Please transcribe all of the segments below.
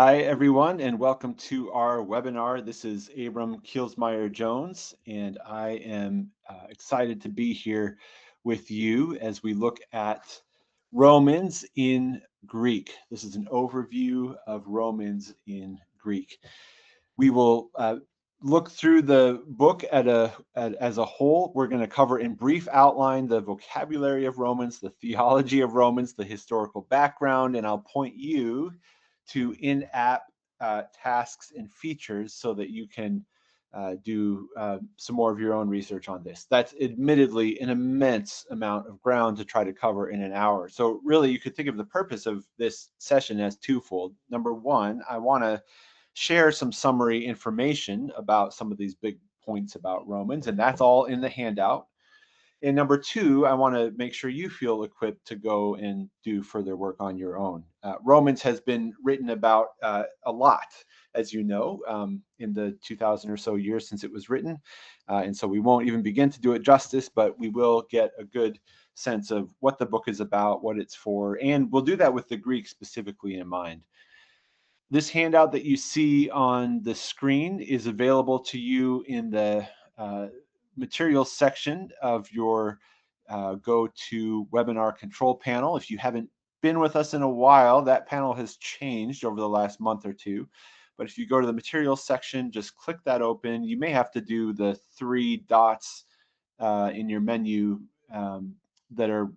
Hi, everyone, and welcome to our webinar. This is Abram Kielsmeyer Jones, and I am excited to be here with you as we look at Romans in Greek. This is an overview of Romans in Greek. We will look through the book as a whole. We're going to cover in brief outline the vocabulary of Romans, the theology of Romans, the historical background, and I'll point you to in-app tasks and features so that you can do some more of your own research on this. That's admittedly an immense amount of ground to try to cover in an hour. So really, you could think of the purpose of this session as twofold. Number one, I want to share some summary information about some of these big points about Romans, and that's all in the handout. And number two, I want to make sure you feel equipped to go and do further work on your own. Romans has been written about a lot, as you know, in the 2,000 or so years since it was written. And so we won't even begin to do it justice, but we will get a good sense of what the book is about, what it's for, and we'll do that with the Greek specifically in mind. This handout that you see on the screen is available to you in the materials section of your GoToWebinar control panel. If you haven't been with us in a while, that panel has changed over the last month or two. But if you go to the materials section, just click that open. You may have to do the three dots in your menu that are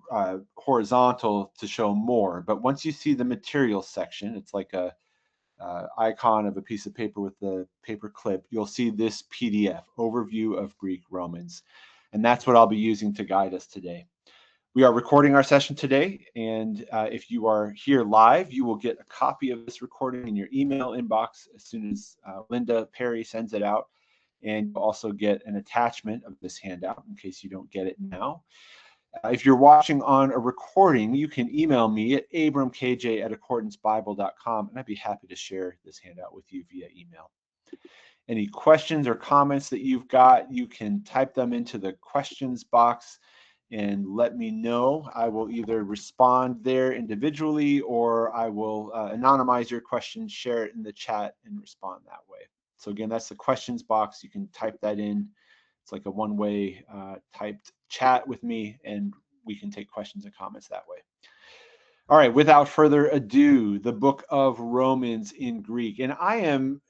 horizontal to show more. But once you see the materials section, it's like a icon of a piece of paper with the paper clip, you'll see this PDF, Overview of Greek Romans. And that's what I'll be using to guide us today. We are recording our session today, and if you are here live, you will get a copy of this recording in your email inbox as soon as Linda Perry sends it out. And you'll also get an attachment of this handout in case you don't get it now. If you're watching on a recording, you can email me at abramkj@accordancebible.com, and I'd be happy to share this handout with you via email. Any questions or comments that you've got, you can type them into the questions box and let me know. I will either respond there individually or I will anonymize your question, share it in the chat, and respond that way. So again, that's the questions box. You can type that in. It's like a one-way typed chat with me, and we can take questions and comments that way. All right, without further ado, the book of Romans in Greek. And I am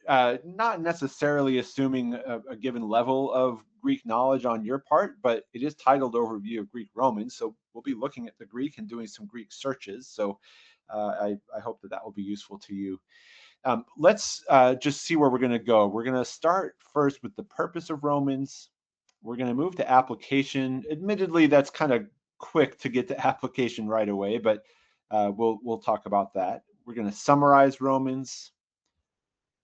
not necessarily assuming a given level of Greek knowledge on your part, but it is titled Overview of Greek Romans. So we'll be looking at the Greek and doing some Greek searches. So I hope that will be useful to you. Let's just see where we're going to go. We're going to start first with the purpose of Romans. We're going to move to application. Admittedly, that's kind of quick to get to application right away, but we'll talk about that. We're going to summarize Romans.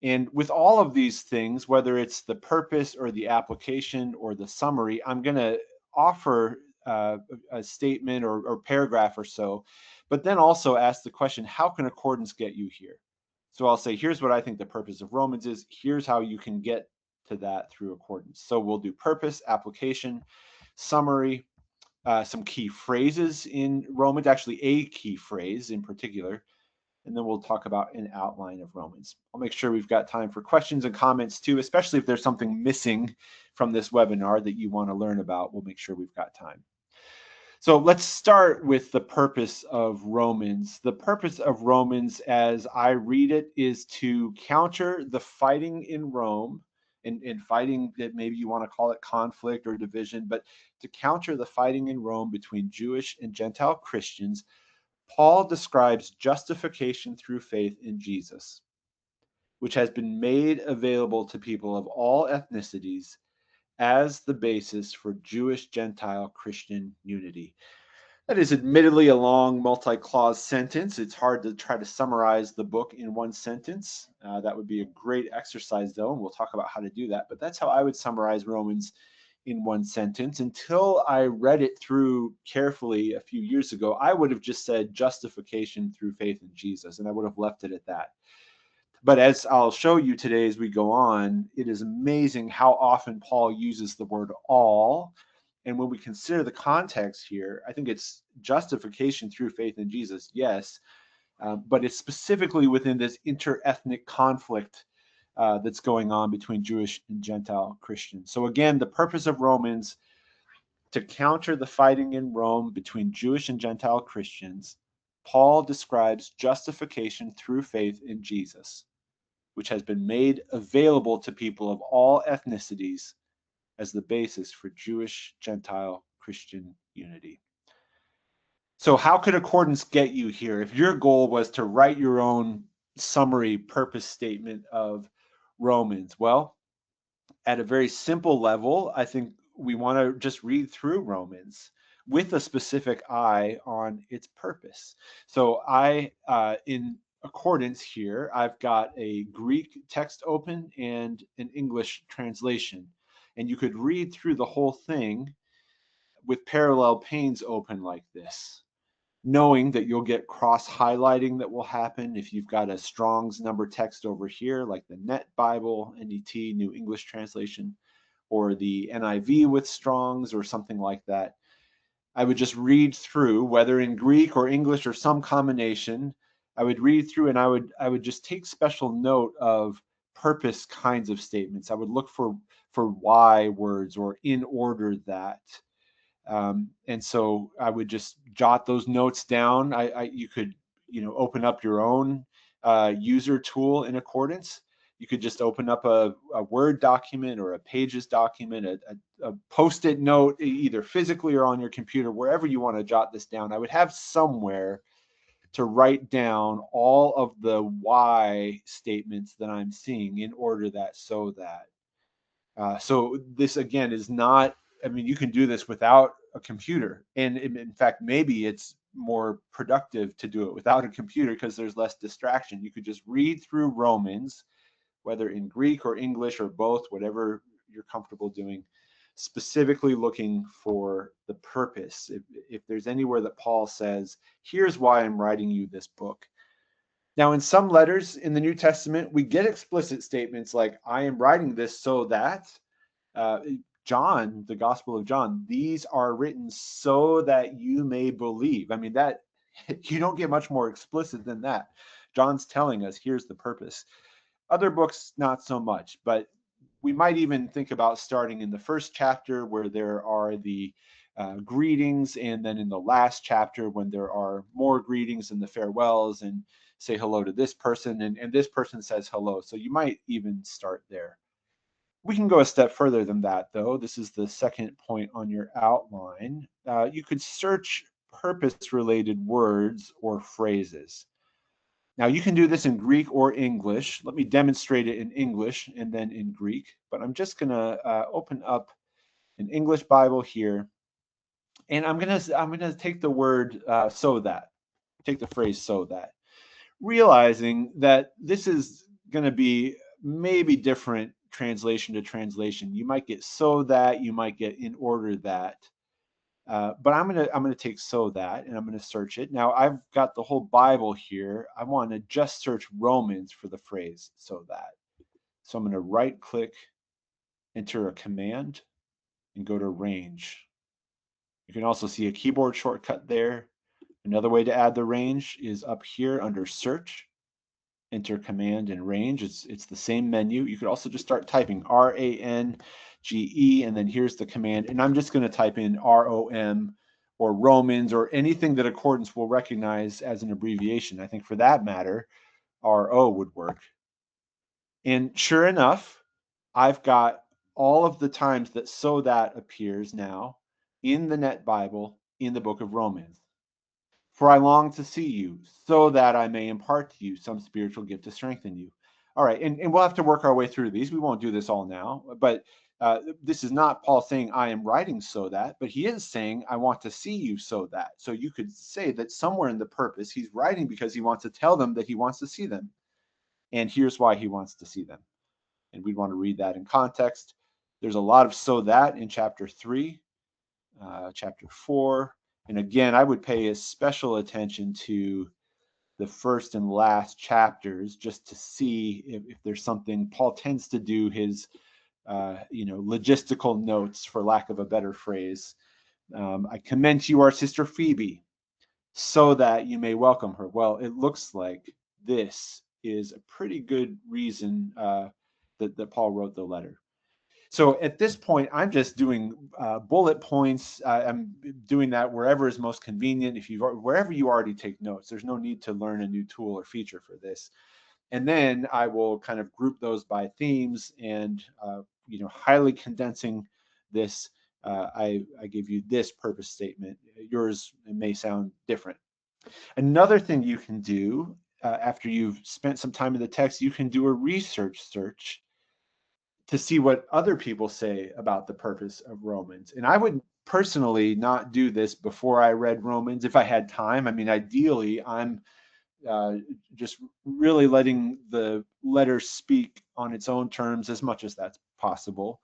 And with all of these things, whether it's the purpose or the application or the summary, I'm going to offer a statement or paragraph or so, but then also ask the question, how can accordance get you here? So I'll say, here's what I think the purpose of Romans is. Here's how you can get to that through accordance. So we'll do purpose, application, summary, some key phrases in Romans, actually a key phrase in particular, and then we'll talk about an outline of Romans. I'll make sure we've got time for questions and comments too, especially if there's something missing from this webinar that you want to learn about. We'll make sure we've got time. So let's start with the purpose of Romans. The purpose of Romans, as I read it, is to counter the fighting in Rome, and fighting that maybe you want to call it conflict or division, but to counter the fighting in Rome between Jewish and Gentile Christians. Paul describes justification through faith in Jesus, which has been made available to people of all ethnicities as the basis for Jewish Gentile Christian unity. That is admittedly a long multi-clause sentence. It's hard to try to summarize the book in one sentence. That would be a great exercise, though, and we'll talk about how to do that. But that's how I would summarize Romans in one sentence. Until I read it through carefully a few years ago, I would have just said justification through faith in Jesus, and I would have left it at that. But as I'll show you today as we go on, it is amazing how often Paul uses the word all. And when we consider the context here, I think it's justification through faith in Jesus, yes, but it's specifically within this inter-ethnic conflict that's going on between Jewish and Gentile Christians. So again, the purpose of Romans, to counter the fighting in Rome between Jewish and Gentile Christians, Paul describes justification through faith in Jesus, which has been made available to people of all ethnicities as the basis for Jewish, Gentile, Christian unity. So how could accordance get you here? If your goal was to write your own summary purpose statement of Romans, well, at a very simple level, I think we want to just read through Romans with a specific eye on its purpose. So in accordance here, I've got a Greek text open and an English translation. And you could read through the whole thing with parallel panes open like this, knowing that you'll get cross highlighting that will happen if you've got a Strong's number text over here, like the Net Bible, NET, New English Translation, or the NIV with Strong's or something like that. I would just read through, whether in Greek or English or some combination. I would read through and I would just take special note of purpose kinds of statements. I would look for why words or in order that. And so I would just jot those notes down. You could, open up your own user tool in accordance. You could just open up a Word document or a Pages document, a Post-it note, either physically or on your computer, wherever you want to jot this down. I would have somewhere to write down all of the why statements that I'm seeing in order that, so that. So this, again, is not, you can do this without a computer. And in fact, maybe it's more productive to do it without a computer because there's less distraction. You could just read through Romans, whether in Greek or English or both, whatever you're comfortable doing, specifically looking for the purpose. If there's anywhere that Paul says, here's why I'm writing you this book. Now, in some letters in the New Testament, we get explicit statements like, I am writing this so that, John, the Gospel of John, these are written so that you may believe. That you don't get much more explicit than that. John's telling us, here's the purpose. Other books, not so much, but we might even think about starting in the first chapter where there are the greetings, and then in the last chapter when there are more greetings and the farewells, and say hello to this person, and this person says hello. So you might even start there. We can go a step further than that, though. This is the second point on your outline. You could search purpose-related words or phrases. Now, you can do this in Greek or English. Let me demonstrate it in English and then in Greek. But I'm just going to open up an English Bible here, and I'm gonna take the word so that, take the phrase so that, realizing that this is going to be maybe different translation to translation. You might get so that, you might get in order that. But I'm gonna take so that, and I'm gonna search it. Now I've got the whole Bible here. I want to just search Romans for the phrase so that. So I'm gonna right click, enter a command, and go to range. You can also see a keyboard shortcut there. Another way to add the range is up here under search, enter command and range. It's the same menu. You could also just start typing RANGE, and then here's the command. And I'm just going to type in ROM or Romans or anything that Accordance will recognize as an abbreviation. I think for that matter, RO would work. And sure enough, I've got all of the times that so that appears now in the Net Bible in the book of Romans. For I long to see you, so that I may impart to you some spiritual gift to strengthen you. All right, and we'll have to work our way through these. We won't do this all now, but this is not Paul saying, I am writing so that, but he is saying, I want to see you so that. So you could say that somewhere in the purpose, he's writing because he wants to tell them that he wants to see them. And here's why he wants to see them. And we'd want to read that in context. There's a lot of so that in chapter 3, chapter 4. And again, I would pay a special attention to the first and last chapters just to see if there's something. Paul tends to do his, logistical notes, for lack of a better phrase. I commend to you our sister Phoebe, so that you may welcome her. Well, it looks like this is a pretty good reason that Paul wrote the letter. So at this point, I'm just doing bullet points. I'm doing that wherever is most convenient. Wherever you already take notes, there's no need to learn a new tool or feature for this. And then I will kind of group those by themes and, highly condensing this. I give you this purpose statement. Yours may sound different. Another thing you can do after you've spent some time in the text, you can do a research search to see what other people say about the purpose of Romans. And I would personally not do this before I read Romans if I had time. I mean, ideally, I'm just really letting the letter speak on its own terms as much as that's possible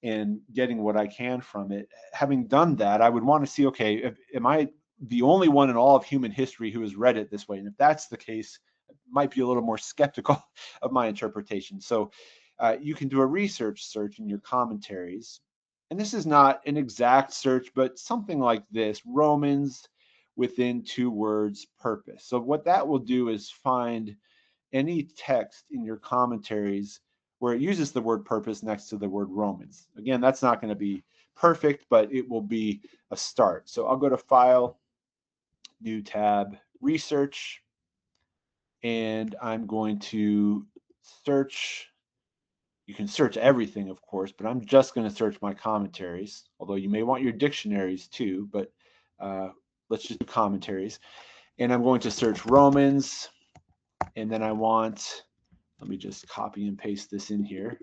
and getting what I can from it. Having done that, I would want to see, okay, am I the only one in all of human history who has read it this way? And if that's the case, I might be a little more skeptical of my interpretation. So you can do a research search in your commentaries. And this is not an exact search, but something like this, Romans within 2 words purpose. So what that will do is find any text in your commentaries where it uses the word purpose next to the word Romans. Again, that's not going to be perfect, but it will be a start. So I'll go to File, New tab, Research, and I'm going to search. You can search everything, of course, but I'm just going to search my commentaries, although you may want your dictionaries too, but let's just do commentaries. And I'm going to search Romans, and then I want, let me just copy and paste this in here,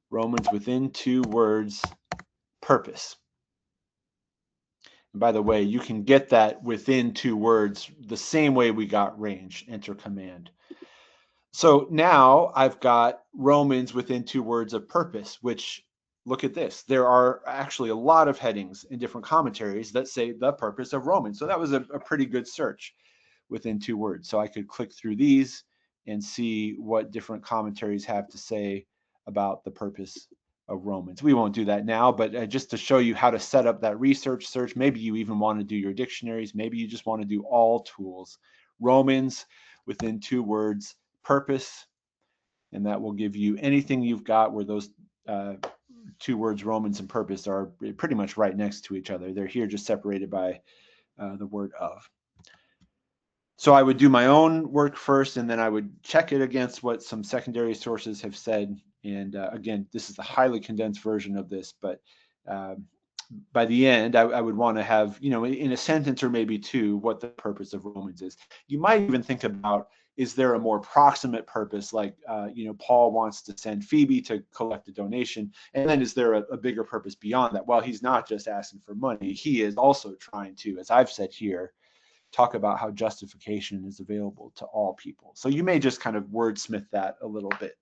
Romans within 2 words, purpose. And by the way, you can get that within 2 words the same way we got range, enter command. So now I've got Romans within 2 words of purpose, which, look at this. There are actually a lot of headings in different commentaries that say the purpose of Romans. So that was a pretty good search within 2 words. So I could click through these and see what different commentaries have to say about the purpose of Romans. We won't do that now, but just to show you how to set up that research search, maybe you even want to do your dictionaries. Maybe you just want to do all tools. Romans within 2 words, purpose, and that will give you anything you've got where those 2 words, Romans and purpose, are pretty much right next to each other. They're here just separated by the word of. So I would do my own work first, and then I would check it against what some secondary sources have said. And again, this is the highly condensed version of this, but by the end, I would want to have, in a sentence or maybe 2, what the purpose of Romans is. You might even think about, is there a more proximate purpose, like, Paul wants to send Phoebe to collect a donation, and then is there a bigger purpose beyond that? Well, he's not just asking for money. He is also trying to, as I've said here, talk about how justification is available to all people. So you may just kind of wordsmith that a little bit.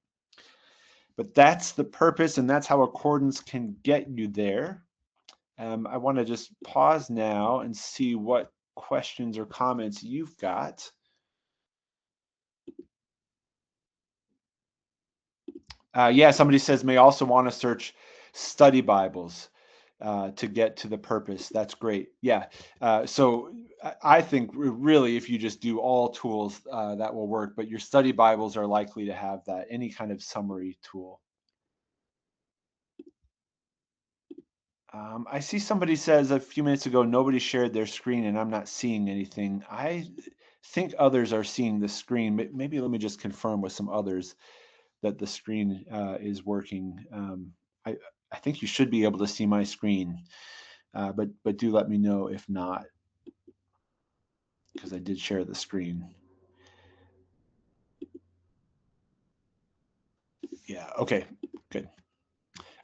But that's the purpose, and that's how accordance can get you there. I want to just pause now and see what questions or comments you've got. Yeah, somebody says may also want to search study Bibles to get to the purpose. That's great. Yeah. So I think really if you just do all tools, that will work, but your study Bibles are likely to have that, any kind of summary tool. I see somebody says a few minutes ago, nobody shared their screen and I'm not seeing anything. I think others are seeing the screen. Maybe let me just confirm with some others that the screen is working. I think you should be able to see my screen, but do let me know if not, because I did share the screen. Yeah, okay, good.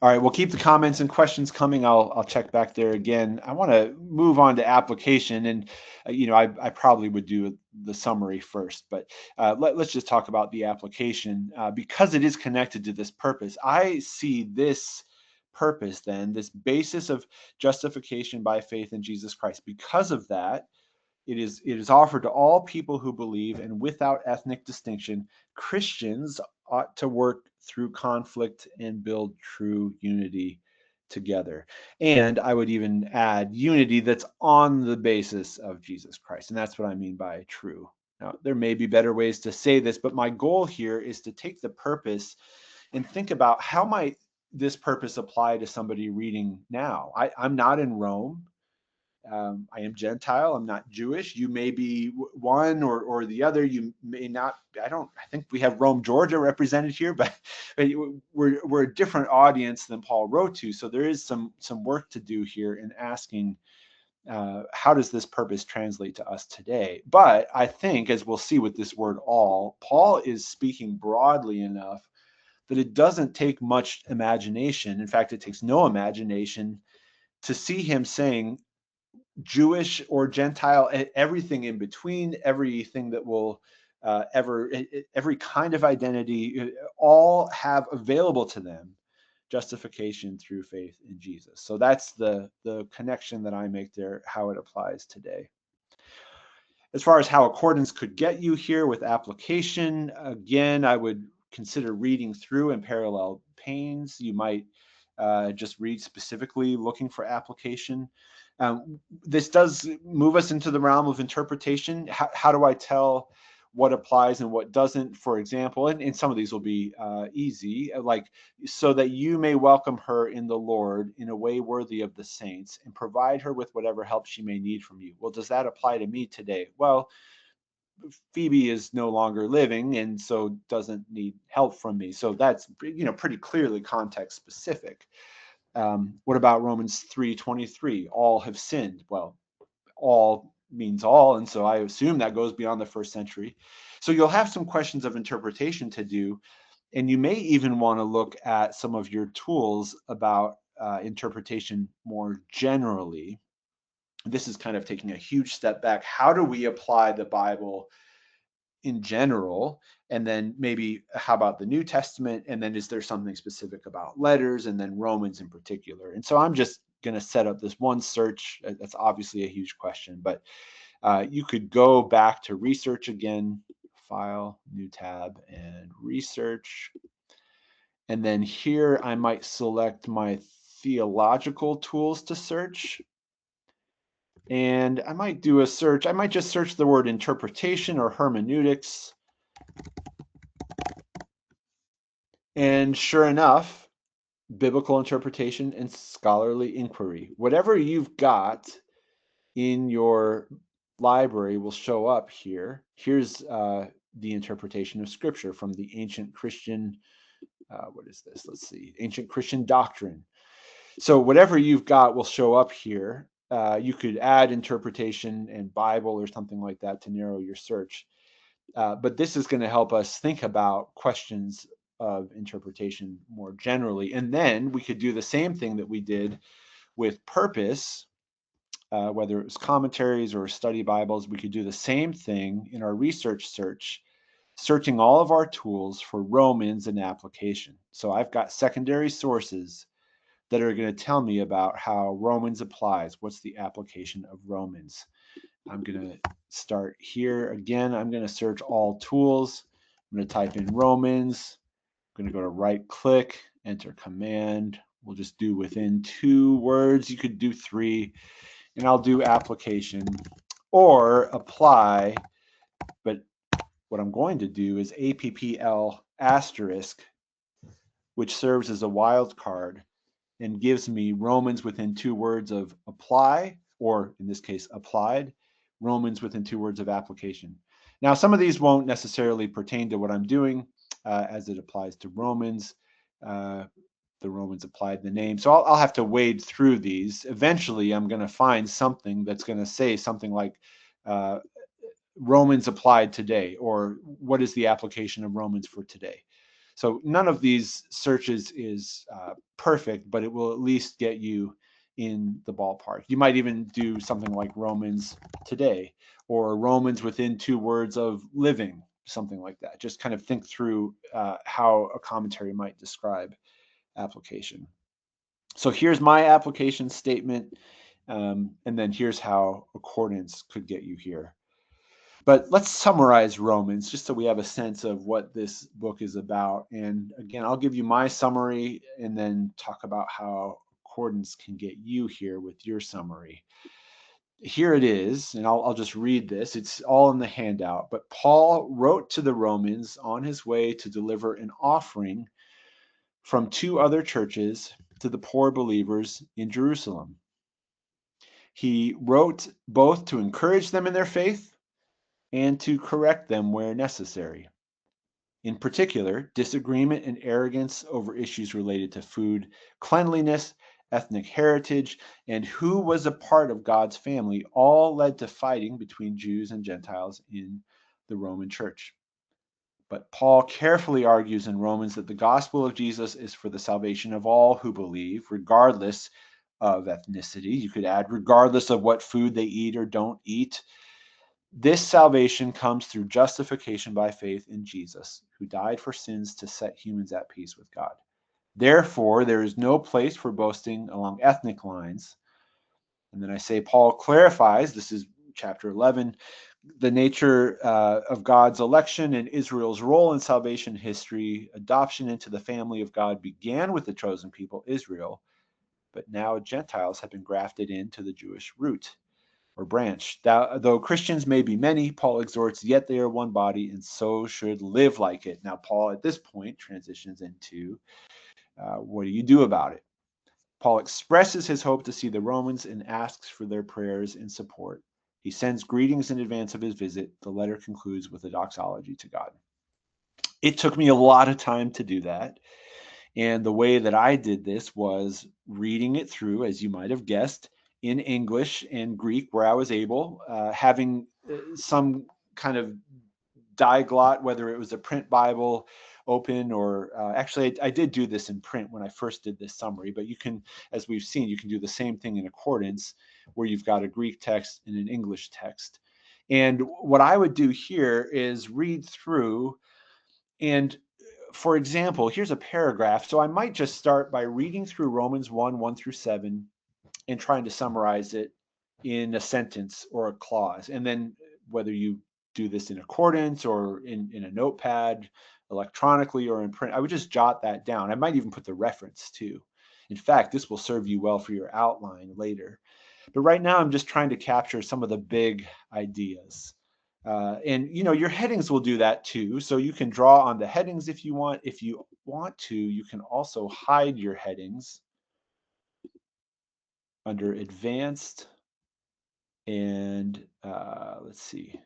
All right, we'll keep the comments and questions coming. I'll check back there again. I want to move on to application, and I probably would do the summary first, but let's just talk about the application because it is connected to this purpose. I see this purpose then, this basis of justification by faith in Jesus Christ. Because of that, it is offered to all people who believe, and without ethnic distinction. Christians ought to work through conflict and build true unity together. And I would even add unity that's on the basis of Jesus Christ. And that's what I mean by true. Now, there may be better ways to say this, but my goal here is to take the purpose and think about how might this purpose apply to somebody reading now. I'm not in Rome. I am Gentile. I'm not Jewish. You may be one or the other. You may not. I think we have Rome, Georgia represented here, but we're a different audience than Paul wrote to. So there is some work to do here in asking how does this purpose translate to us today? But I think, as we'll see with this word all, Paul is speaking broadly enough that it doesn't take much imagination. In fact, it takes no imagination to see him saying Jewish or Gentile, everything in between, everything that will every kind of identity, all have available to them justification through faith in Jesus. So that's the connection that I make there, how it applies today. As far as how accordance could get you here with application, again, I would consider reading through in parallel panes. You might just read specifically looking for application. This does move us into the realm of interpretation. How do I tell what applies and what doesn't, for example? And some of these will be easy, like, so that you may welcome her in the Lord in a way worthy of the saints and provide her with whatever help she may need from you. Well, does that apply to me today? Well, Phoebe is no longer living and so doesn't need help from me. So that's, pretty clearly context specific. What about Romans 3:23? All have sinned. Well, all means all, and so I assume that goes beyond the first century. So you'll have some questions of interpretation to do, and you may even want to look at some of your tools about interpretation more generally. This is kind of taking a huge step back. How do we apply the Bible in general? And then maybe how about the New Testament? And then is there something specific about letters and then Romans in particular? And so I'm just going to set up this one search. That's obviously a huge question, but you could go back to research again, file, new tab, and research. And then here I might select my theological tools to search. And I might do a search. I might just search the word interpretation or hermeneutics. And sure enough, biblical interpretation and scholarly inquiry. Whatever you've got in your library will show up here. Here's the interpretation of Scripture from the ancient Christian, what is this? Let's see, ancient Christian doctrine. So whatever you've got will show up here. You could add interpretation and Bible or something like that to narrow your search. But this is going to help us think about questions of interpretation more generally. And then we could do the same thing that we did with purpose, whether it was commentaries or study Bibles. We could do the same thing in our research search, searching all of our tools for Romans and application. So I've got secondary sources that are going to tell me about how Romans applies. What's the application of Romans? I'm going to start here. Again, I'm going to search all tools. I'm going to type in Romans. I'm going to go to right click, enter command. We'll just do within 2 words. You could do 3, and I'll do application or apply. But what I'm going to do is APPL asterisk, which serves as a wildcard and gives me Romans within 2 words of apply, or in this case, applied, Romans within 2 words of application. Now, some of these won't necessarily pertain to what I'm doing as it applies to Romans. The Romans applied the name. So I'll have to wade through these. Eventually, I'm going to find something that's going to say something like Romans applied today, or what is the application of Romans for today? So none of these searches is perfect, but it will at least get you in the ballpark. You might even do something like Romans today, or Romans within 2 words of living, something like that. Just kind of think through how a commentary might describe application. So here's my application statement, and then here's how accordance could get you here. But let's summarize Romans just so we have a sense of what this book is about. And again, I'll give you my summary and then talk about how concordance can get you here with your summary. Here it is, and I'll just read this. It's all in the handout. But Paul wrote to the Romans on his way to deliver an offering from 2 other churches to the poor believers in Jerusalem. He wrote both to encourage them in their faith and to correct them where necessary. In particular, disagreement and arrogance over issues related to food, cleanliness, ethnic heritage, and who was a part of God's family all led to fighting between Jews and Gentiles in the Roman Church. But Paul carefully argues in Romans that the gospel of Jesus is for the salvation of all who believe, regardless of ethnicity. You could add, regardless of what food they eat or don't eat. This salvation comes through justification by faith in Jesus, who died for sins to set humans at peace with God. Therefore, there is no place for boasting along ethnic lines. And then I say Paul clarifies, this is chapter 11, the nature of God's election and Israel's role in salvation history. Adoption into the family of God began with the chosen people, Israel, but now Gentiles have been grafted into the Jewish root or branch. Though Christians may be many, Paul exhorts, yet they are one body and so should live like it. Now, Paul at this point transitions into what do you do about it? Paul expresses his hope to see the Romans and asks for their prayers and support. He sends greetings in advance of his visit. The letter concludes with a doxology to God. It took me a lot of time to do that. And the way that I did this was reading it through, as you might have guessed, in English and Greek, where I was able, having some kind of diglot, whether it was a print Bible open or actually I did do this in print when I first did this summary, but you can, as we've seen, you can do the same thing in accordance where you've got a Greek text and an English text. And what I would do here is read through, and for example, here's a paragraph. So I might just start by reading through Romans 1 through 7 and trying to summarize it in a sentence or a clause. And then whether you do this in accordance or in a notepad, electronically or in print, I would just jot that down. I might even put the reference too. In fact, this will serve you well for your outline later. But right now, I'm just trying to capture some of the big ideas. And your headings will do that too. So you can draw on the headings if you want. If you want to, you can also hide your headings under advanced and let's see.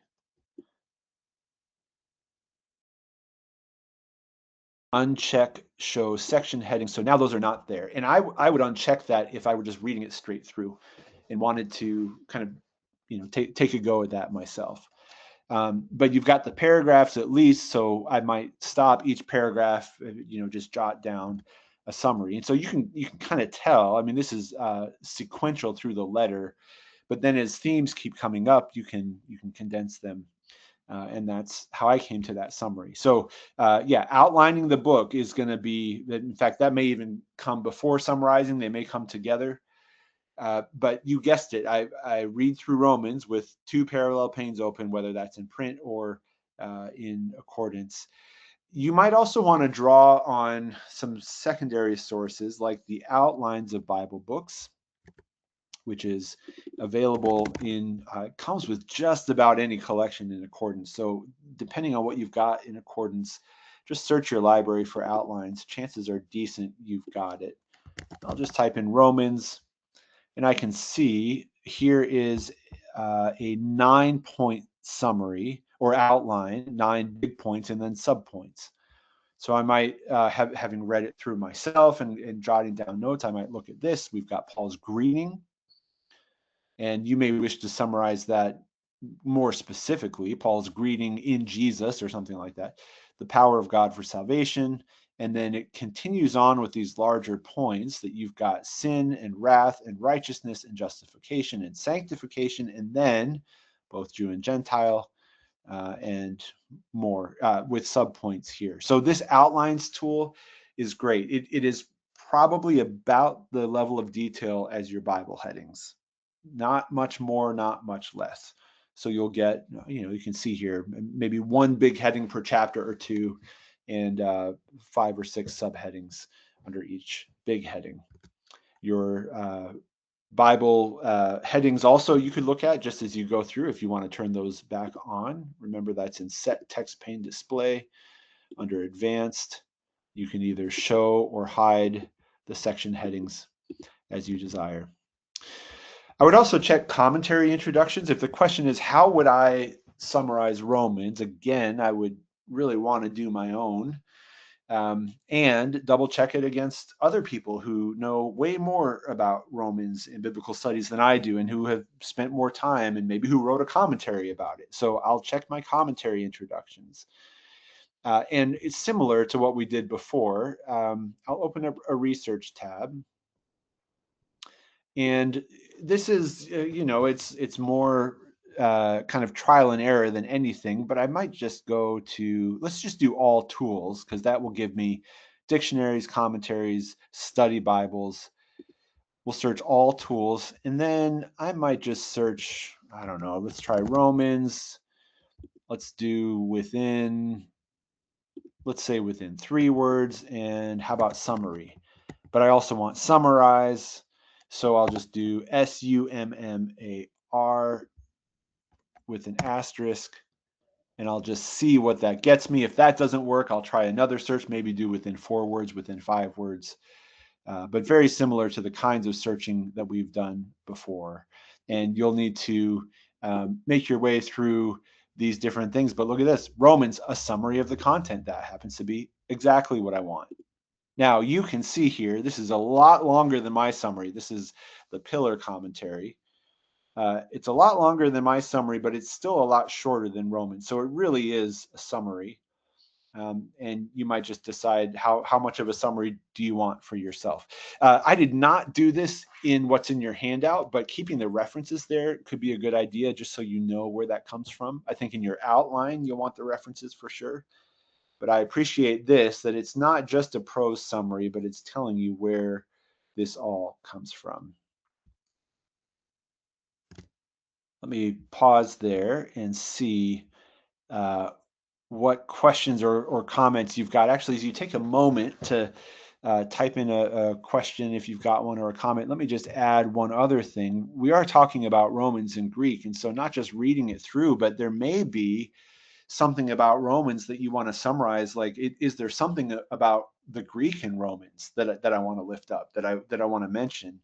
Uncheck show section headings. So now those are not there. And I would uncheck that if I were just reading it straight through and wanted to kind of, take a go at that myself. But you've got the paragraphs at least, so I might stop each paragraph, just jot down a summary. And so you can kind of tell, I mean, this is sequential through the letter, but then as themes keep coming up, you can condense them. And that's how I came to that summary. So outlining the book is going to be, in fact, that may even come before summarizing. They may come together. But you guessed it. I read through Romans with 2 parallel panes open, whether that's in print or in accordance. You might also want to draw on some secondary sources like the outlines of Bible books, which is available comes with just about any collection in accordance. So depending on what you've got in accordance, just search your library for outlines. Chances are decent you've got it. I'll just type in Romans, and I can see here is a 9-point summary or outline, 9 big points and then subpoints. So I might, having read it through myself and jotting down notes, I might look at this. We've got Paul's greeting. And you may wish to summarize that more specifically, Paul's greeting in Jesus or something like that, the power of God for salvation. And then it continues on with these larger points that you've got sin and wrath and righteousness and justification and sanctification, and then both Jew and Gentile and more with subpoints here. So this outlines tool is great. It is probably about the level of detail as your Bible headings. Not much more, not much less. So you'll get, you can see here, maybe 1 big heading per chapter or 2, and 5 or 6 subheadings under each big heading. your Bible headings also you could look at just as you go through if you want to turn those back on. Remember, that's in Set Text Pane Display under Advanced. You can either show or hide the section headings as you desire. I would also check commentary introductions. If the question is, how would I summarize Romans? Again, I would really want to do my own. And double check it against other people who know way more about Romans and biblical studies than I do, and who have spent more time and maybe who wrote a commentary about it. So I'll check my commentary introductions. And it's similar to what we did before. I'll open up a research tab. And this is, it's more kind of trial and error than anything, but I might just go to, let's just do all tools, because that will give me dictionaries, commentaries, study Bibles. We'll search all tools, and then I might just search, I don't know, let's try Romans. Let's do let's say within 3 words, and how about summary? But I also want summarize, so I'll just do SUMMAR with an asterisk, and I'll just see what that gets me. If that doesn't work, I'll try another search, maybe do within 4 words, within 5 words, but very similar to the kinds of searching that we've done before. And you'll need to make your way through these different things. But look at this, Romans, a summary of the content. That happens to be exactly what I want. Now you can see here, this is a lot longer than my summary. This is the Pillar commentary. It's a lot longer than my summary, but it's still a lot shorter than Romans. So it really is a summary. And you might just decide how much of a summary do you want for yourself. I did not do this in what's in your handout, but keeping the references there could be a good idea, just so you know where that comes from. I think in your outline, you'll want the references for sure. But I appreciate this, that it's not just a prose summary, but it's telling you where this all comes from. Let me pause there and see what questions or comments you've got. Actually, as you take a moment to type in a question, if you've got one, or a comment, let me just add one other thing. We are talking about Romans in Greek, and so not just reading it through, but there may be something about Romans that you want to summarize. Like, is there something about the Greek in Romans that I want to lift up, that I want to mention?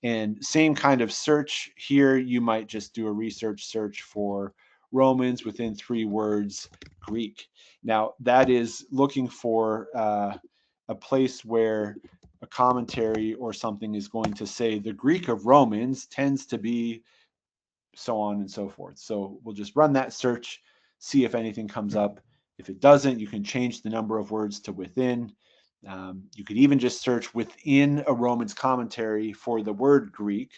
And same kind of search here. You might just do a research search for Romans within 3 words Greek. Now that is looking for a place where a commentary or something is going to say the Greek of Romans tends to be so on and so forth. So we'll just run that search, see if anything comes up. If it doesn't, you can change the number of words to within. You could even just search within a Romans commentary for the word Greek,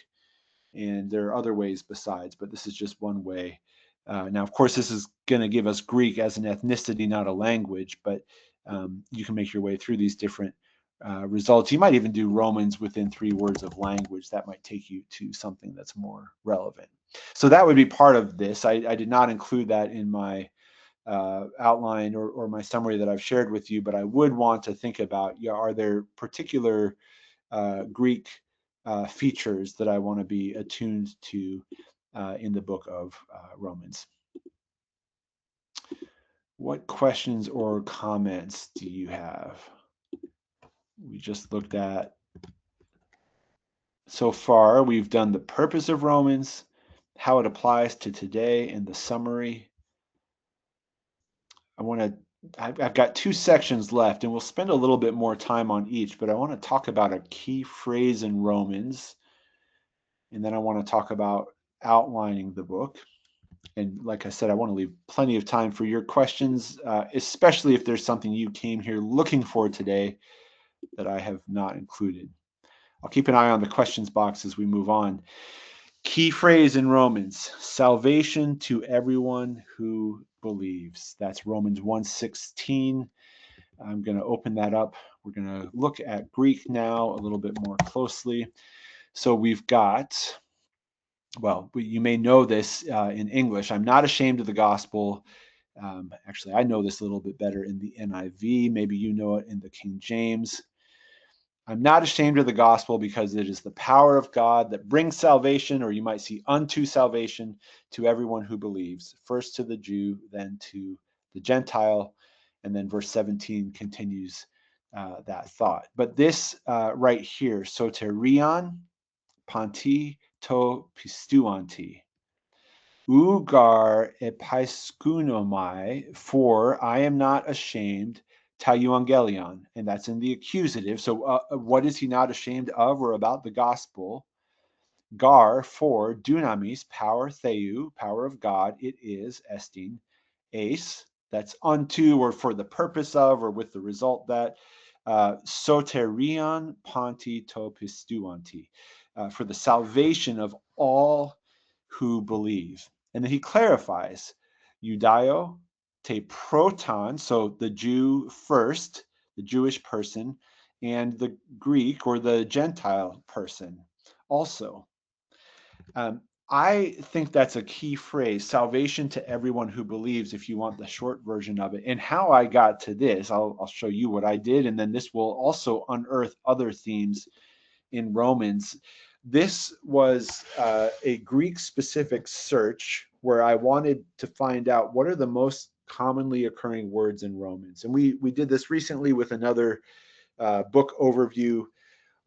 and there are other ways besides, but this is just one way. Now, of course, this is going to give us Greek as an ethnicity, not a language, but you can make your way through these different results. You might even do Romans within 3 words of language. That might take you to something that's more relevant. So that would be part of this. I did not include that in my outline or my summary that I've shared with you, but I would want to think about, are there particular Greek features that I want to be attuned to in the book of Romans? What questions or comments do you have? We just looked at, so far, we've done the purpose of Romans, how it applies to today, and the summary. I've got 2 sections left, and we'll spend a little bit more time on each, but I want to talk about a key phrase in Romans, and then I want to talk about outlining the book. And like I said, I want to leave plenty of time for your questions, especially if there's something you came here looking for today that I have not included. I'll keep an eye on the questions box as we move on. Key phrase in Romans: salvation to everyone who believes. That's Romans 1:16. I'm going to open that up. We're going to look at Greek now a little bit more closely. So we've got, well, you may know this in English. I'm not ashamed of the gospel. Actually, I know this a little bit better in the NIV. Maybe you know it in the King James. I'm not ashamed of the gospel because it is the power of God that brings salvation, or you might see unto salvation, to everyone who believes, first to the Jew, then to the Gentile. And then verse 17 continues that thought. But this right here, soterion panti to pistuanti, ugar episkunomai, for I am not ashamed, ta euangelion, and that's in the accusative. So what is he not ashamed of or about? The gospel. Gar, for dunamis, power, theou, power of God, it is, estin, ace, that's unto or for the purpose of or with the result that, soterion panti to pistuanti, for the salvation of all who believe. And then he clarifies, Judaio te proton, so the Jew first, the Jewish person, and the Greek or the Gentile person also. I think that's a key phrase, salvation to everyone who believes, if you want the short version of it. And how I got to this, I'll show you what I did, and then this will also unearth other themes in Romans. This was a Greek-specific search where I wanted to find out what are the most commonly occurring words in Romans. And we did this recently with another book overview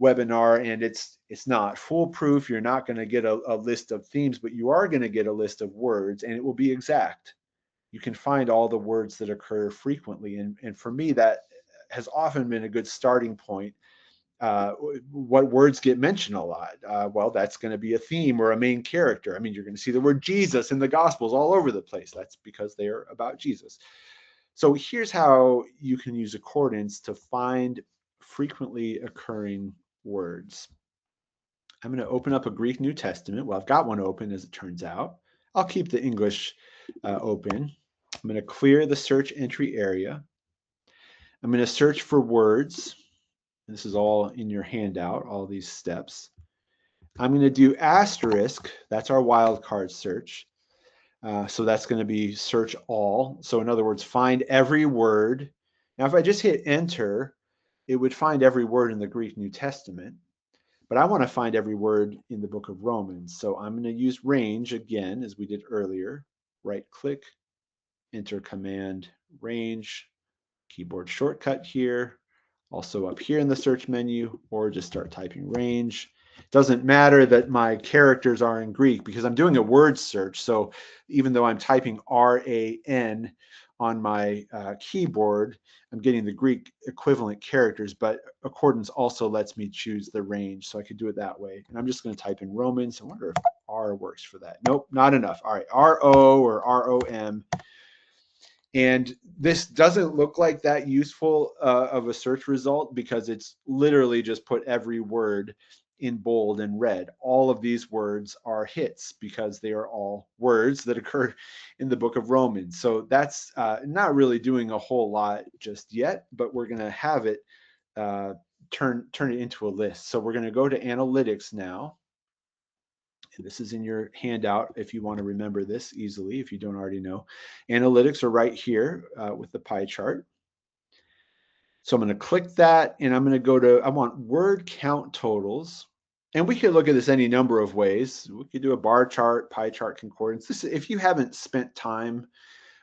webinar, and it's not foolproof. You're not going to get a list of themes, but you are going to get a list of words, and it will be exact. You can find all the words that occur frequently, and for me that has often been a good starting point. What words get mentioned a lot? Well, that's going to be a theme or a main character. I mean, you're going to see the word Jesus in the Gospels all over the place. That's because they're about Jesus. So here's how you can use accordance to find frequently occurring words. I'm going to open up a Greek New Testament. Well, I've got one open, as it turns out. I'll keep the English open. I'm going to clear the search entry area. I'm going to search for words. This is all in your handout, all these steps. I'm going to do asterisk. That's our wildcard search. So that's going to be search all. So in other words, find every word. Now, if I just hit enter, it would find every word in the Greek New Testament. But I want to find every word in the book of Romans. So I'm going to use range again, as we did earlier. Right click, enter command range, keyboard shortcut here. Also up here in the search menu, or just start typing range. It doesn't matter that my characters are in Greek because I'm doing a word search. So even though I'm typing RAN on my keyboard, I'm getting the Greek equivalent characters, but Accordance also lets me choose the range. So I could do it that way. And I'm just going to type in Romans. I wonder if R works for that. Nope, not enough. All right, RO or ROM. And this doesn't look like that useful of a search result because it's literally just put every word in bold and red. All of these words are hits because they are all words that occur in the book of Romans. So that's not really doing a whole lot just yet, but we're going to have it turn it into a list. So we're going to go to analytics now. And this is in your handout if you want to remember this easily, if you don't already know. Analytics are right here with the pie chart. So I'm going to click that, and I'm going to go to, I want word count totals. And we could look at this any number of ways. We could do a bar chart, pie chart concordance. This, if you haven't spent time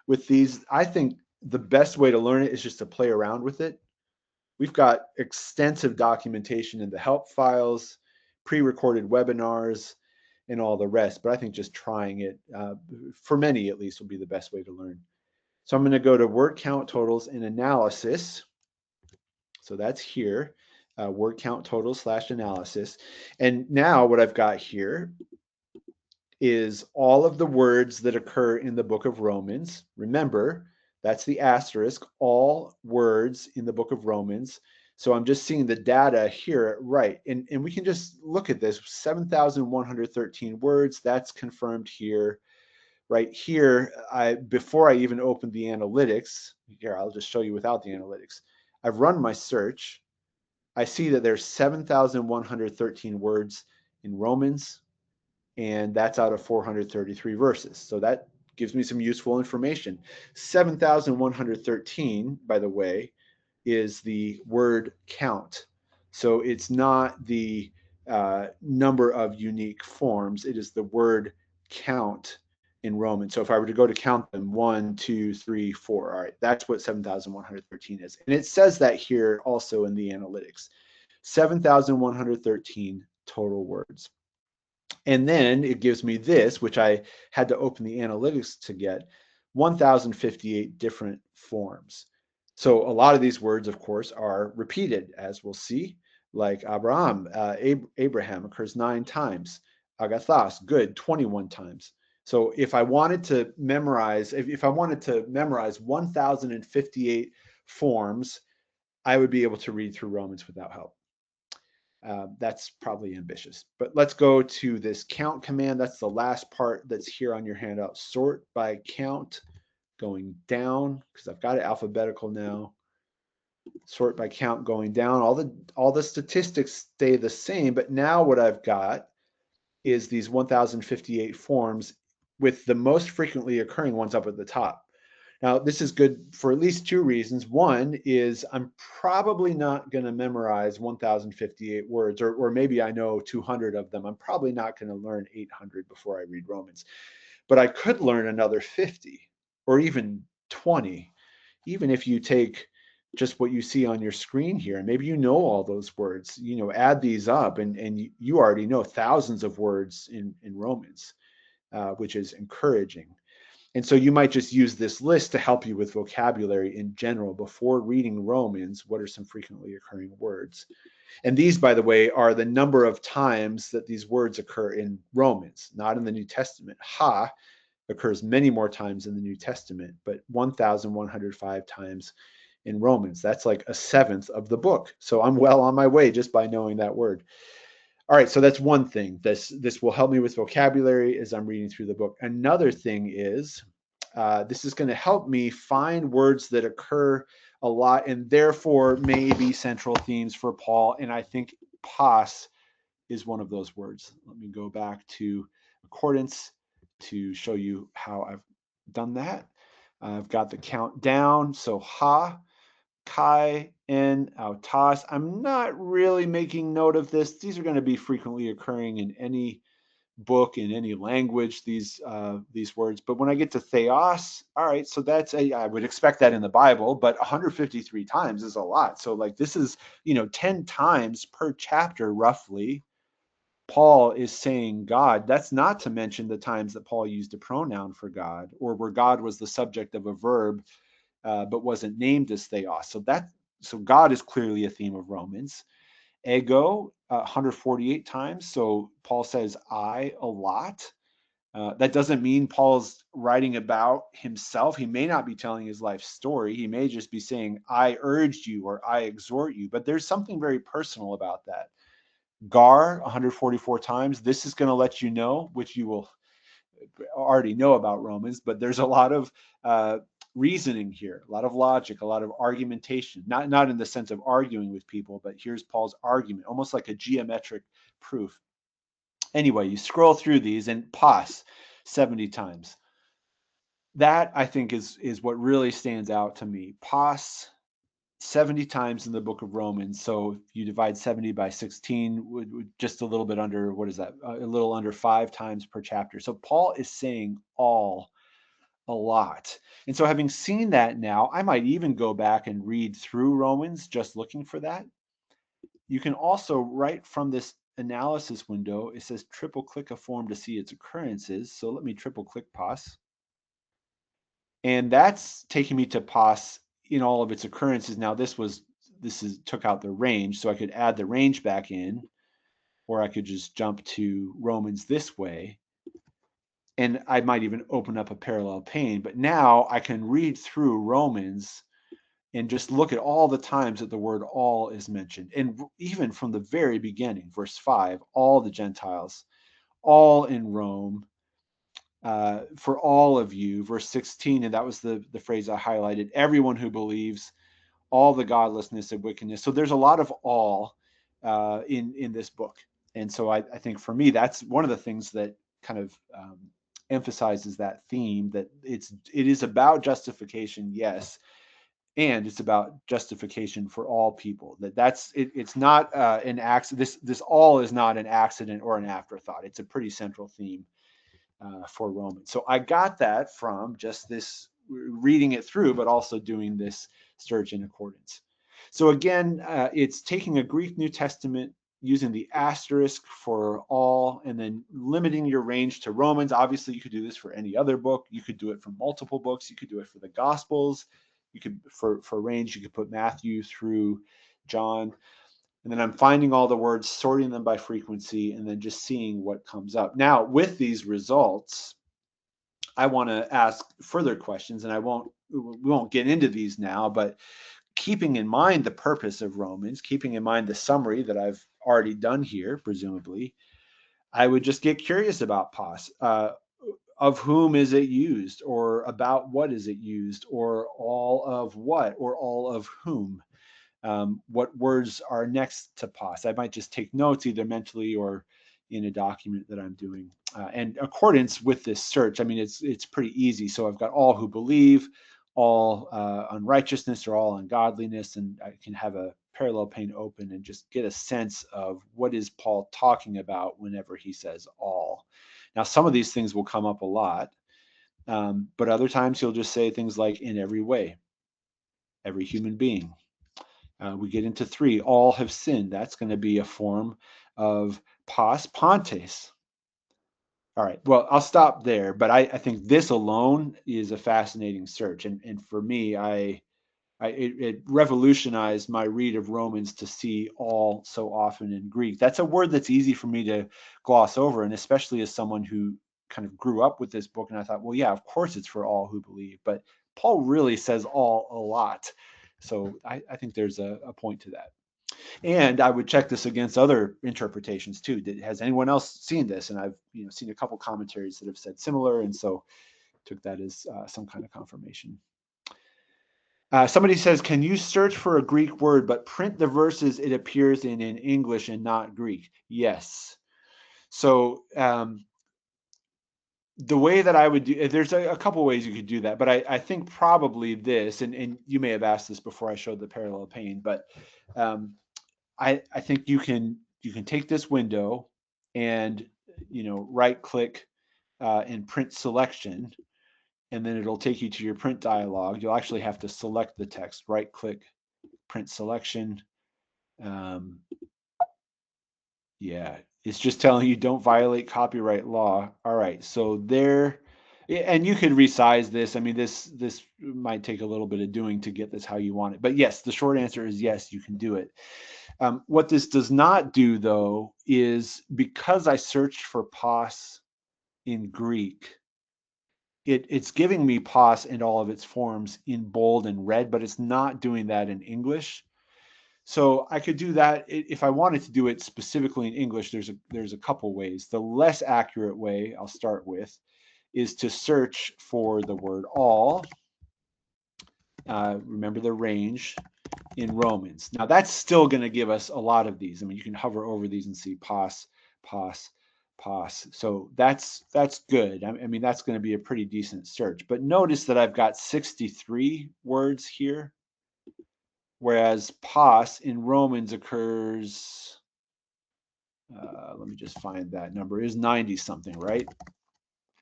with these, I think the best way to learn it is just to play around with it. We've got extensive documentation in the help files, pre-recorded webinars, and all the rest. But I think just trying it, for many at least, will be the best way to learn. So I'm going to go to word count totals and analysis. So that's here, word count totals / analysis. And now what I've got here is all of the words that occur in the book of Romans. Remember, that's the asterisk, all words in the book of Romans. So I'm just seeing the data here, right? And we can just look at this, 7,113 words, that's confirmed here. Right here, before I even opened the analytics, here, I'll just show you without the analytics. I've run my search. I see that there's 7,113 words in Romans, and that's out of 433 verses. So that gives me some useful information. 7,113, by the way, is the word count. So it's not the number of unique forms. It is the word count in Romans. So if I were to go to count them, 1, 2, 3, 4, all right, that's what 7,113 is. And it says that here also in the analytics, 7,113 total words. And then it gives me this, which I had to open the analytics to get, 1,058 different forms. So a lot of these words, of course, are repeated, as we'll see, like Abraham, Abraham occurs 9 times. Agathos, good, 21 times. So if I wanted to memorize, if I wanted to memorize 1,058 forms, I would be able to read through Romans without help. That's probably ambitious. But let's go to this count command. That's the last part that's here on your handout. Sort by count, going down, because I've got it alphabetical now. Sort by count going down. All the statistics stay the same, but now what I've got is these 1,058 forms with the most frequently occurring ones up at the top. Now, this is good for at least 2 reasons. One is I'm probably not going to memorize 1,058 words, or maybe I know 200 of them. I'm probably not going to learn 800 before I read Romans. But I could learn another 50 or even 20, even if you take just what you see on your screen here. And maybe you know all those words, add these up and you already know thousands of words in Romans, which is encouraging. And so you might just use this list to help you with vocabulary in general. Before reading Romans, what are some frequently occurring words? And these, by the way, are the number of times that these words occur in Romans, not in the New Testament. Ha occurs many more times in the New Testament, but 1,105 times in Romans. That's like a seventh of the book. So I'm well on my way just by knowing that word. All right, so that's one thing. This will help me with vocabulary as I'm reading through the book. Another thing is this is going to help me find words that occur a lot and therefore may be central themes for Paul. And I think pas is one of those words. Let me go back to accordance to show you how I've done that. I've got the count down. So ha, kai, en, autos. I'm not really making note of this. These are going to be frequently occurring in any book, in any language, these words. But when I get to theos, all right, so I would expect that in the Bible, but 153 times is a lot. So like this is, 10 times per chapter roughly. Paul is saying God. That's not to mention the times that Paul used a pronoun for God, or where God was the subject of a verb but wasn't named as theos. So God is clearly a theme of Romans. Ego, 148 times. So Paul says I a lot. That doesn't mean Paul's writing about himself. He may not be telling his life story. He may just be saying, I urged you or I exhort you. But there's something very personal about that. Gar, 144 times. This is going to let you know, which you will already know about Romans, but there's a lot of reasoning here, a lot of logic, a lot of argumentation, not in the sense of arguing with people, but here's Paul's argument, almost like a geometric proof. Anyway, you scroll through these and pas 70 times. That I think is what really stands out to me. Pas 70 times in the book of Romans. So if you divide 70 by 16, would just a little bit under, what is that? A little under 5 times per chapter. So Paul is saying all a lot. And so having seen that now, I might even go back and read through Romans just looking for that. You can also, right from this analysis window, it says triple click a form to see its occurrences. So let me triple click pas. And that's taking me to pas in all of its occurrences. Now this took out the range, so I could add the range back in, or I could just jump to Romans this way. And I might even open up a parallel pane, but now I can read through Romans and just look at all the times that the word all is mentioned. And even from the very beginning, verse 5, all the Gentiles, all in Rome, for all of you, verse 16, and that was the phrase I highlighted, everyone who believes, all the godlessness and wickedness. So there's a lot of all in this book. And so I think for me, that's one of the things that kind of emphasizes that theme, that it is about justification, yes, and it's about justification for all people. It's not an accident. This all is not an accident or an afterthought. It's a pretty central theme for Romans. So I got that from just this reading it through, but also doing this search in accordance. So again, it's taking a Greek New Testament, using the asterisk for all, and then limiting your range to Romans. Obviously, you could do this for any other book. You could do it for multiple books. You could do it for the Gospels. You could, for range, you could put Matthew through John. And then I'm finding all the words, sorting them by frequency, and then just seeing what comes up. Now, with these results, I want to ask further questions, and we won't get into these now, but keeping in mind the purpose of Romans, keeping in mind the summary that I've already done here, presumably, I would just get curious about pos. Of whom is it used, or about what is it used, or all of what, or all of whom? What words are next to pos? I might just take notes either mentally or in a document that I'm doing. And accordance with this search, I mean, it's pretty easy. So I've got all who believe, all unrighteousness, or all ungodliness, and I can have a parallel pane open and just get a sense of what is Paul talking about whenever he says all. Now, some of these things will come up a lot, but other times he'll just say things like in every way, every human being. We get into 3, all have sinned. That's going to be a form of pos pontes. All right, well, I'll stop there, but I think this alone is a fascinating search. And for me, it revolutionized my read of Romans to see all so often in Greek. That's a word that's easy for me to gloss over, and especially as someone who kind of grew up with this book, and I thought, well, yeah, of course it's for all who believe, but Paul really says all a lot. So I think there's a point to that. And I would check this against other interpretations too. Has anyone else seen this? And I've seen a couple commentaries that have said similar, and so took that as some kind of confirmation. Somebody says, can you search for a Greek word but print the verses it appears in English and not Greek? Yes. So the way that I would do, there's a couple ways you could do that, but I think probably this, and you may have asked this before I showed the parallel pane, but I think you can take this window and right click and print selection, and then it'll take you to your print dialog. You'll actually have to select the text, right click, print selection. Yeah, it's just telling you don't violate copyright law. All right, so there, and you could resize this. I mean, this might take a little bit of doing to get this how you want it. But yes, the short answer is yes, you can do it. What this does not do, though, is because I searched for pos in Greek, it's giving me pos in all of its forms in bold and red, but it's not doing that in English. So I could do that if I wanted to do it specifically in English. There's a couple ways. The less accurate way I'll start with is to search for the word all. Remember the range in Romans. Now that's still going to give us a lot of these. I mean, you can hover over these and see pos, pos, pos. So that's good. I mean, that's going to be a pretty decent search. But notice that I've got 63 words here, whereas pos in Romans occurs, let me just find that number, is 90 something, right?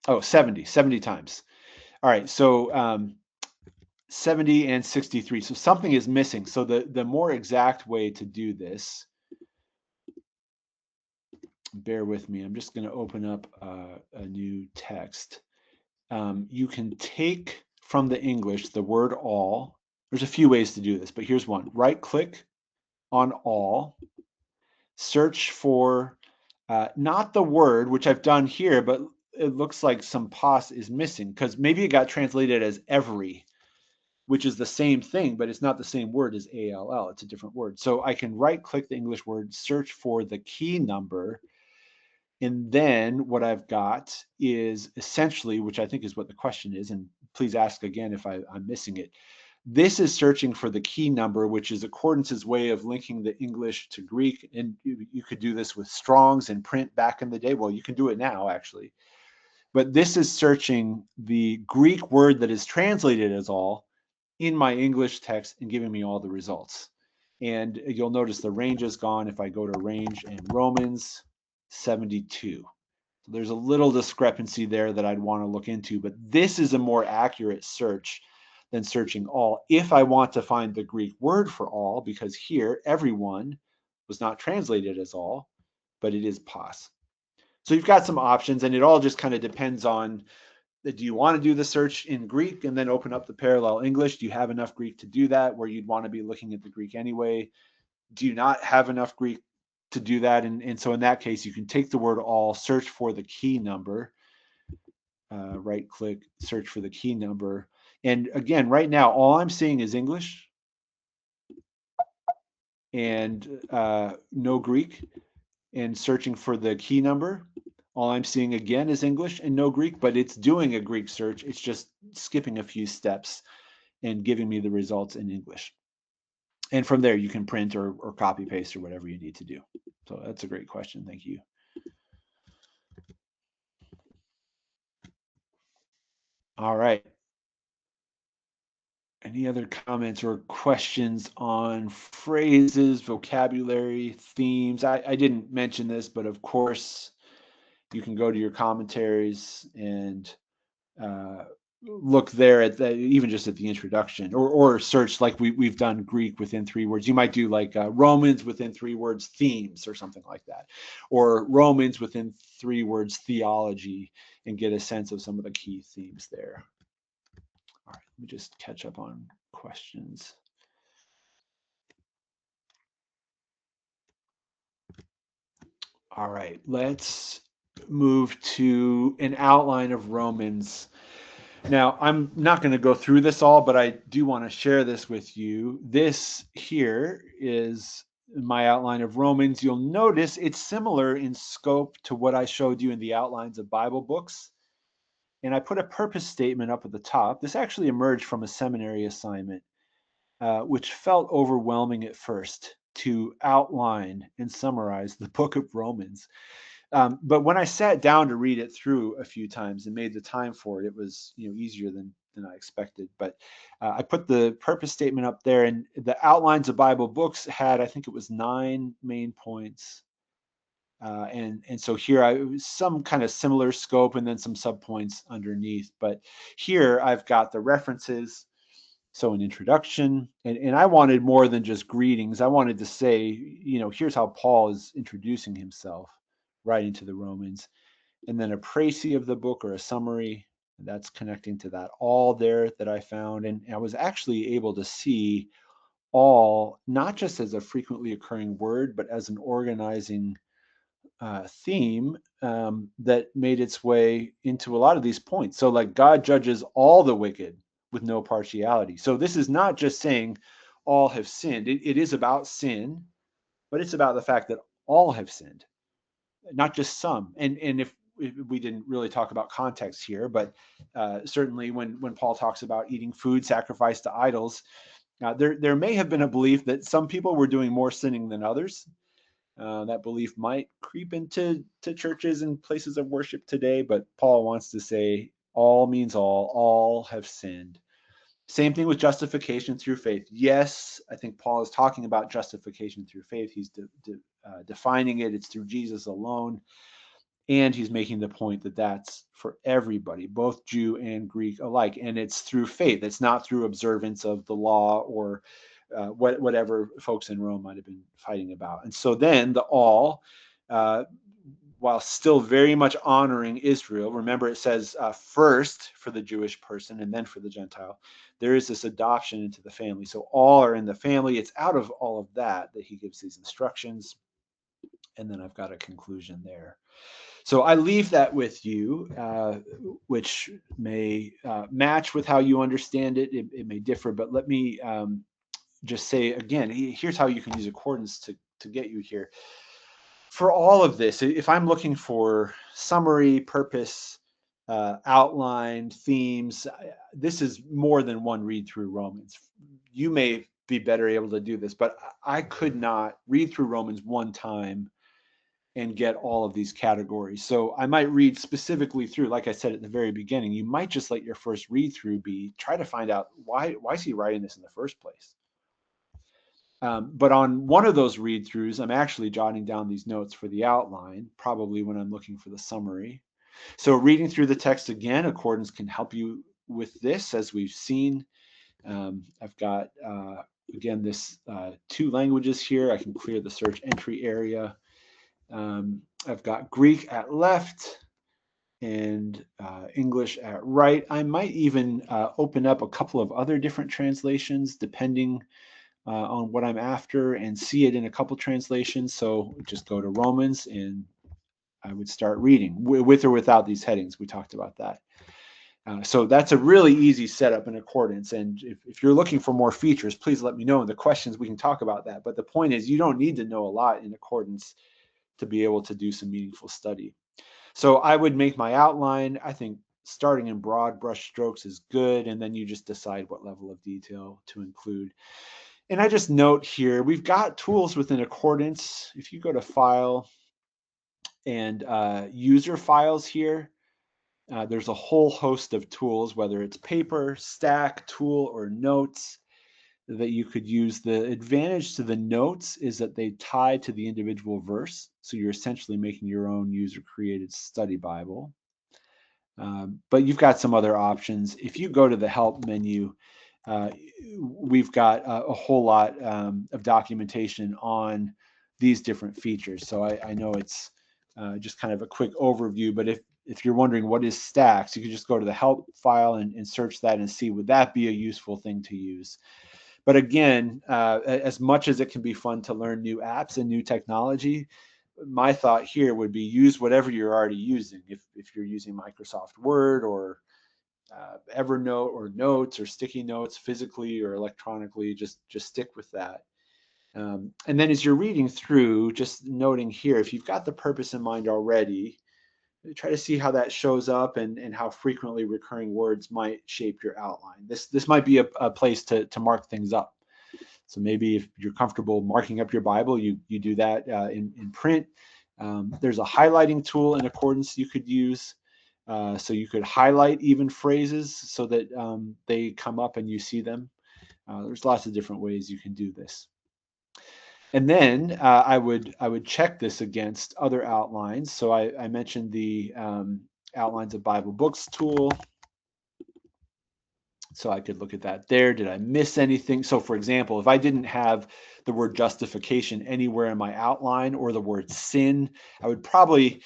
Oh, 70 times. All right, so 70 and 63. So something is missing. So the more exact way to do this, bear with me, I'm just going to open up a new text. You can take from the English the word all. There's a few ways to do this, but here's one. Right click on all, search for not the word, which I've done here, but it looks like some pos is missing because maybe it got translated as every, which is the same thing, but it's not the same word as ALL. It's a different word. So I can right click the English word, search for the key number. And then what I've got is essentially, which I think is what the question is, and please ask again if I'm missing it. This is searching for the key number, which is Accordance's way of linking the English to Greek. And you could do this with Strong's and print back in the day. Well, you can do it now, actually. But this is searching the Greek word that is translated as all in my English text and giving me all the results. And you'll notice the range is gone if I go to range in Romans 72. So there's a little discrepancy there that I'd want to look into, but this is a more accurate search than searching all if I want to find the Greek word for all, because here everyone was not translated as all, but it is pas. So you've got some options, and it all just kind of depends on, do you want to do the search in Greek and then open up the parallel English? Do you have enough Greek to do that where you'd want to be looking at the Greek anyway? Do you not have enough Greek to do that? And so in that case, you can take the word all, search for the key number, right click, search for the key number. And again, right now, all I'm seeing is English and no Greek, and searching for the key number. All I'm seeing again is English and no Greek, but it's doing a Greek search. It's just skipping a few steps and giving me the results in English. And from there, you can print or copy paste or whatever you need to do. So that's a great question. Thank you. All right. Any other comments or questions on phrases, vocabulary, themes? I didn't mention this, but of course, you can go to your commentaries and look there at even just at the introduction, or search like we've done Greek within 3 words. You might do like Romans within 3 words themes or something like that, or Romans within 3 words theology, and get a sense of some of the key themes there. All right, let me just catch up on questions. All right, let's move to an outline of Romans. Now, I'm not going to go through this all, but I do want to share this with you. This here is my outline of Romans. You'll notice it's similar in scope to what I showed you in the outlines of Bible books. And I put a purpose statement up at the top. This actually emerged from a seminary assignment, which felt overwhelming at first to outline and summarize the book of Romans. But when I sat down to read it through a few times and made the time for it, it was easier than I expected. But I put the purpose statement up there, and the outlines of Bible books had, I think it was 9 main points. And so here I some kind of similar scope and then some subpoints underneath. But here I've got the references. So an introduction, and I wanted more than just greetings. I wanted to say, here's how Paul is introducing himself writing to the Romans, and then a précis of the book or a summary that's connecting to that all there that I found. And I was actually able to see all not just as a frequently occurring word, but as an organizing theme that made its way into a lot of these points. So like God judges all the wicked with no partiality. So this is not just saying all have sinned. It is about sin, but it's about the fact that all have sinned, not just some. And if we didn't really talk about context here, but certainly when Paul talks about eating food sacrificed to idols, there may have been a belief that some people were doing more sinning than others. That belief might creep into churches and places of worship today, but Paul wants to say all means all have sinned. Same thing with justification through faith. Yes, I think Paul is talking about justification through faith. He's defining it. It's through Jesus alone. And he's making the point that that's for everybody, both Jew and Greek alike. And it's through faith. It's not through observance of the law or whatever folks in Rome might have been fighting about. And so then the all, while still very much honoring Israel, remember it says first for the Jewish person and then for the Gentile, there is this adoption into the family. So all are in the family. It's out of all of that he gives these instructions. And then I've got a conclusion there. So I leave that with you, which may match with how you understand it. It may differ, but let me just say again, here's how you can use accordance to get you here. For all of this, if I'm looking for summary, purpose, outline, themes, this is more than one read through Romans. You may be better able to do this, but I could not read through Romans one time and get all of these categories. So I might read specifically through, like I said at the very beginning, you might just let your first read through be try to find out why is he writing this in the first place. But on one of those read throughs, I'm actually jotting down these notes for the outline, probably when I'm looking for the summary. So reading through the text again, Accordance can help you with this, as we've seen. I've got, again, this 2 languages here. I can clear the search entry area. I've got Greek at left and English at right. I might even open up a couple of other different translations depending on what I'm after and see it in a couple translations. So just go to Romans and I would start reading with or without these headings. We talked about that. So that's a really easy setup in Accordance. And if you're looking for more features, please let me know in the questions. We can talk about that. But the point is, you don't need to know a lot in Accordance to be able to do some meaningful study. So I would make my outline. I think starting in broad brush strokes is good. And then you just decide what level of detail to include. And I just note here, we've got tools within Accordance. If you go to File and User Files here, there's a whole host of tools, whether it's paper, stack, tool, or notes that you could use. The advantage to the notes is that they tie to the individual verse. So you're essentially making your own user-created study Bible. But you've got some other options. If you go to the Help menu, we've got a whole lot of documentation on these different features. So I know it's just kind of a quick overview, but if you're wondering what is Stacks, you can just go to the Help file and search that and see, would that be a useful thing to use? But again, as much as it can be fun to learn new apps and new technology, my thought here would be use whatever you're already using. If you're using Microsoft Word or Evernote or Notes or sticky notes physically or electronically, just stick with that. And then as you're reading through, just noting here, if you've got the purpose in mind already, try to see how that shows up and how frequently recurring words might shape your outline. This might be a place to mark things up. So maybe if you're comfortable marking up your Bible, you do that in print. There's a highlighting tool in Accordance you could use. So you could highlight even phrases so that they come up and you see them. There's lots of different ways you can do this. And then I would check this against other outlines. So I mentioned the Outlines of Bible Books tool. So I could look at that there. Did I miss anything? So for example, if I didn't have the word justification anywhere in my outline or the word sin, I would probably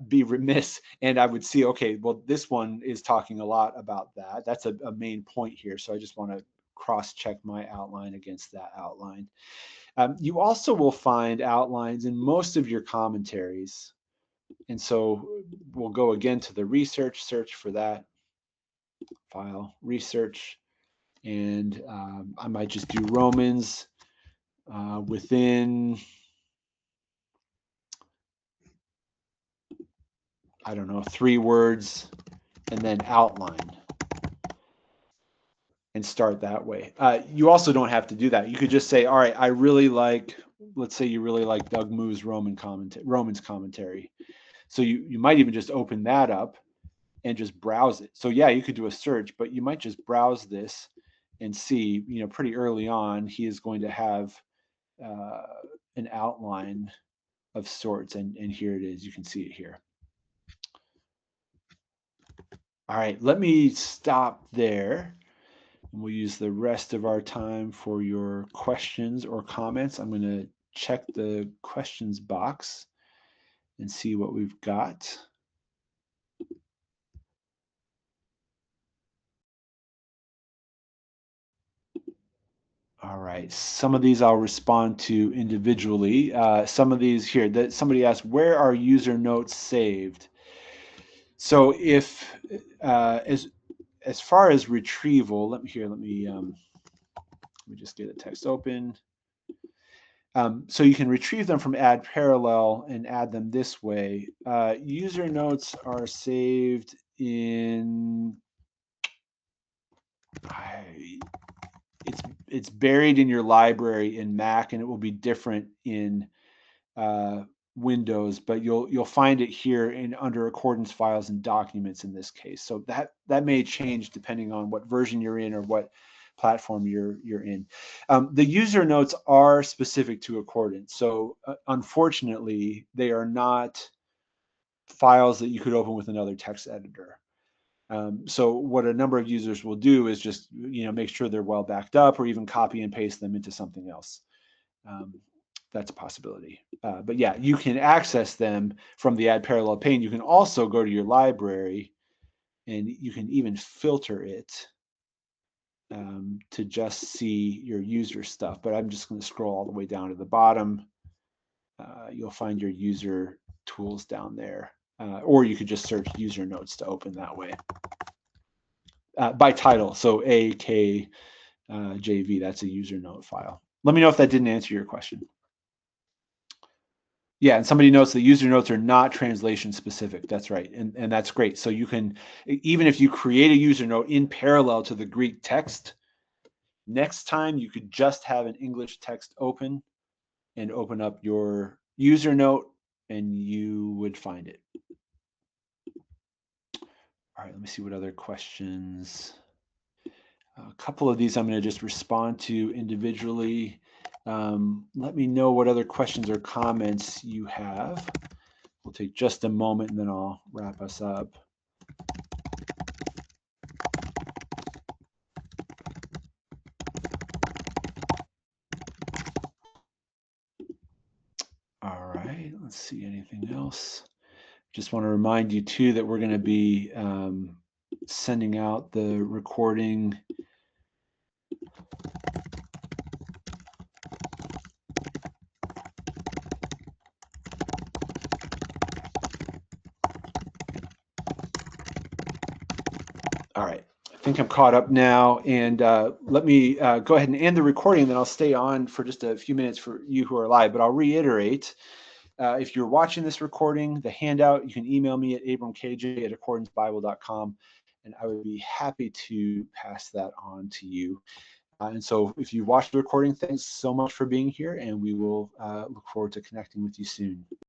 be remiss and I would see, okay, well, this one is talking a lot about that. That's a main point here. So I just want to cross-check my outline against that outline. You also will find outlines in most of your commentaries. And so we'll go again to the research, search for that. File, research, and I might just do Romans within, I don't know, 3 words, and then outline and start that way. You also don't have to do that. You could just say, all right, I really like, let's say you really like Doug Moo's Romans commentary. So you might even just open that up and just browse it. So yeah, you could do a search, but you might just browse this and see, pretty early on, he is going to have an outline of sorts, and here it is. You can see it here. All right, let me stop there. And we'll use the rest of our time for your questions or comments. I'm going to check the questions box and see what we've got. All right, some of these I'll respond to individually. Some of these here, that somebody asked, where are user notes saved? So if, as far as retrieval, let me just get a text open. So you can retrieve them from Add Parallel and add them this way. User notes are saved in, it's buried in your library in Mac, and it will be different in windows, but you'll find it here in under accordance files and documents in this case. So that may change depending on what version you're in or what platform you're in. The user notes are specific to accordance. So unfortunately, they are not files that you could open with another text editor. So what a number of users will do is just make sure they're well backed up, or even copy and paste them into something else. That's a possibility. But yeah, you can access them from the Add Parallel pane. You can also go to your library, and you can even filter it to just see your user stuff. But I'm just going to scroll all the way down to the bottom. You'll find your user tools down there. Or you could just search user notes to open that way. By title, so AKJV, that's a user note file. Let me know if that didn't answer your question. Yeah, and somebody notes that user notes are not translation specific. That's right, and that's great. So you can, even if you create a user note in parallel to the Greek text, next time you could just have an English text open and open up your user note, and you would find it. All right, let me see what other questions. A couple of these I'm going to just respond to individually. Let me know what other questions or comments you have. We'll take just a moment and then I'll wrap us up. All right, let's see, anything else? Just want to remind you too that we're going to be sending out the recording All right, I think I'm caught up now, and let me go ahead and end the recording, then I'll stay on for just a few minutes for you who are live, but I'll reiterate, if you're watching this recording, the handout, you can email me at abramkj@accordancebible.com, and I would be happy to pass that on to you. And so if you watched the recording, thanks so much for being here, and we will look forward to connecting with you soon.